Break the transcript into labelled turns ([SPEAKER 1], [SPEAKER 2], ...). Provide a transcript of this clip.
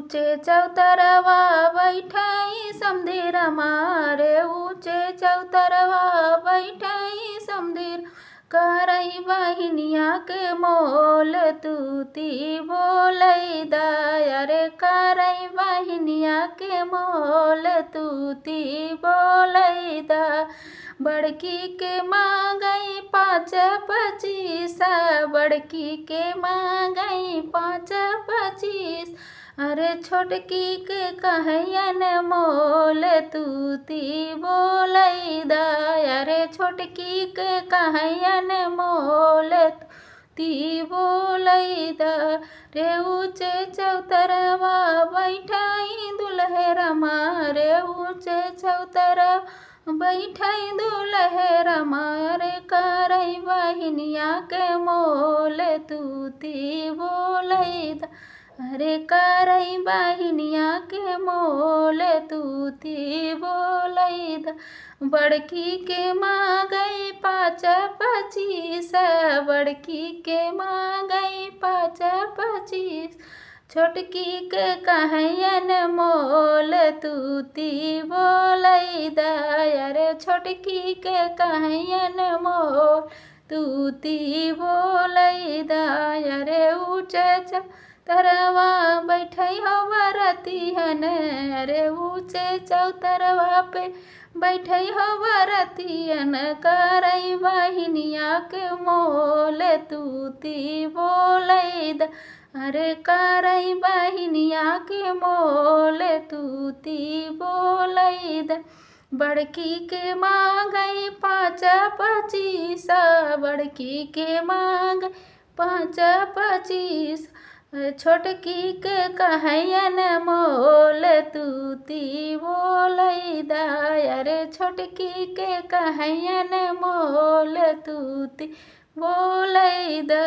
[SPEAKER 1] ऊँचे चौतरवा बैठई समधीर मारे, ऊँचे चौतरवा बैठई समधीर करई बहिनिया के मोल तूती बोलई दया रे, करई बहिनिया के मोल तूती बोलई दा। बड़की के मांगई 5-25, बड़की के मांगई 5-25, अरे छोटकी के कहयन मोल तूती बोलई दया रे, छोटकी के कहयन मोल तूती बोलई दा रे। ऊँचे चौतरवा बैठई दुल्हे मारे, ऊँचे चौतरवा बैठई दुल्हे मारे, करई बहिनिया के मोल तूती बोलई दा, अरे करई बहिनिया के मोल तूती बोलई दा। बड़की के मांगई 5-25, बड़की के मांगई 5-25, छोटकी के कहयन मोल तूती बोलई दया रे, छोटकी के कहयन मोल तूती बोलई दया रे। ऊँचे चौतरवा बैठई हो बरतियन, अरे ऊँचे चौतरवा पे बैठई हो बरतियन, करई बहिनिया के मोल तूती बोलई दा, अरे करई बहिनिया के मोल तूती बोलई दा। बड़की के मांगई 5-25, बड़की के मांग 5-25, छोटकी के कहयन मोल तूती बोलई दया रे, छोटकी के कहयन मोल तूती बोलई दा।